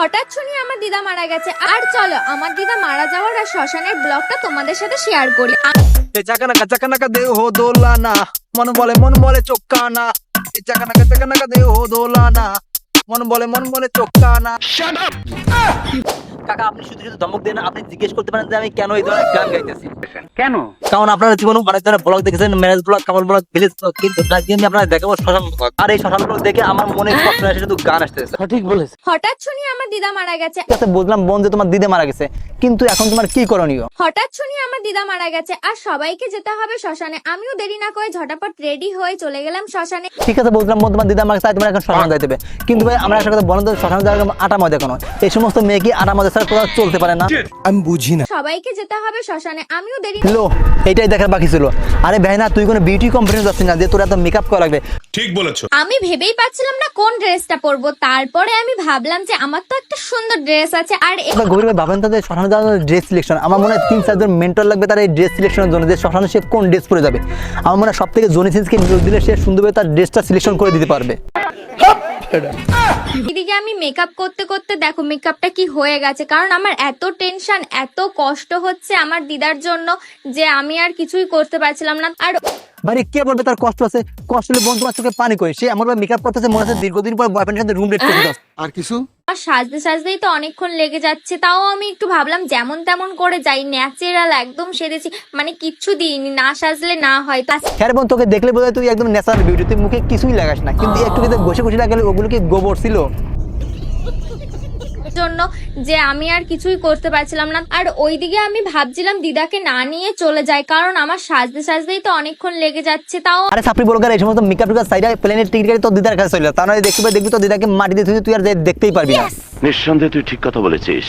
হঠাৎ শুনি আমার দিদা মারা গেছে। আর চলো আমার দিদা মারা যাওয়ার আর শ্মশানের ব্লগটা তোমাদের সাথে শেয়ার করি। চাকানাকা দেহ দোলানা মন বলে চোক্কানা চাকানাকা দেহ দোলানা মন বলে চোক্কানা। কাকা আপনি শুধু শুধু ধমক দেন, আপনি জিজ্ঞেস করতে পারেন যে আমি কেন এই ধরনের গান গাইতেছি। কেন? কারণ আপনারা জীবনে অনেক ধরনের ব্লগ দেখেছেন, ম্যারেজ ব্লগ, কাপল ব্লগ, ভিলেজ ব্লগ, কিন্তু আমি আপনারা দেখাবো শ্মশান ব্লগ। আর এই শ্মশান ব্লগ দেখে আমার মনে সবসময় আসে শুধু গান আসতেছে। সঠিক বলেছে। হঠাৎ শুনি আমার দিদা মারা গেছে। ঠিক আছে বুঝলাম বোন যে তোমার দিদা মারা গেছে, কিন্তু এখন তোমার কি করণীয়? হঠাৎ শুনি আমার দিদা মারা গেছে আর সবাইকে যেতে হবে শ্মশানে। আমিও দেরি না করে ঝটাপট রেডি হয়ে চলে গেলাম শ্মশানে। ঠিক আছে বুঝলাম বোন তোমার দিদা মারা গেছে, তোমার এখন শ্মশান যাইতে হবে। কিন্তু ভাই আমরা একটা কথা বলেন তো, শ্মশান যাওয়ার আটা ময়দা কেন? এই সমস্ত মেয়ে কি আটা ময়দা ছাড়া কোথাও চলতে পারে না? আমি বুঝি না। সবাইকে যেতে হবে শ্মশানে, আমিও দেরি লো এইটাই দেখার বাকি ছিল। আরে ভাই না, তুই কোনো বিউটি কম্পানি যাচ্ছিস না যে তোর এত মেকআপ করা লাগবে? ঠিক বলেছো। আমি ভেবেই পাচ্ছিলাম না কোন ড্রেসটা পরবো। তারপরে আমি ভাবলাম যে আমার তো একটা সুন্দর ড্রেস আছে। আর গভীর ভাই ভাবেন তাদের শ্মশানে যাওয়ার ড্রেস সিলেকশন, আমার মনে হয় 3-4 জন মেন্টর লাগবে তার এই ড্রেস সিলেকশনের জন্য, যে শ্মশানে সে কোন ড্রেস পরে যাবে। আমার মনে হয় সব থেকে জনি সিন্সকে নিয়োগ দিলে সে সুন্দরভাবে তার ড্রেসটা সিলেকশন করে দিতে পারবে। এদিকে আমি মেকআপ করতে করতে দেখো মেকআপটা কি হয়ে গেছে। কারণ আমার এত টেনশন, এত কষ্ট হচ্ছে আমার দিদার জন্য যে আমি আর কিছুই করতে পারছিলাম না। আর মানে কে বলবে তার কষ্ট আছে? কষ্ট হলে বোন তোমার চোখে পানি করে, সে আমার মেকআপ করতেছে মনে হচ্ছে দীর্ঘদিন পর বয়ফ্রেন্ডের সাথে রুম রেট করতে। আর কিছু? আর সাজতে সাজতেই তো অনেকক্ষণ লেগে যাচ্ছে। তাও আমি একটু ভাবলাম যেমন তেমন করে যাই, ন্যাচারাল একদম সেরেছি, মানে কিচ্ছু দিইনি, না সাজলে না হয়। হ্যাঁ বোন, তোকে দেখলে বোধ হয় তুই একদম ন্যাচারাল বিউটি, তুই মুখে কিছুই লাগাস না, কিন্তু একটু কিন্তু ঘষে ঘষে লাগালে ওগুলো কি গোবর ছিল জন্য যে আমি আর কিছুই করতে পারছিলাম না। আর ওইদিকে আমি ভাবছিলাম দিদাকে না নিয়ে চলে যাই, কারণ আমার সাজতে সাজতেই তো অনেকক্ষণ লেগে যাচ্ছে। তাও আরে সাপড়ি বড় এই সমস্ত মেকআপ টিকার সাইডে প্লেনের টিকিট কাটি তোর দিদার কাছে চলে যা, তা নয় দেখবি তো দিদাকে মাটিতে তুই আর দেখতেই পারবি না। নিঃসন্দেহে তুই ঠিক কথা বলেছিস।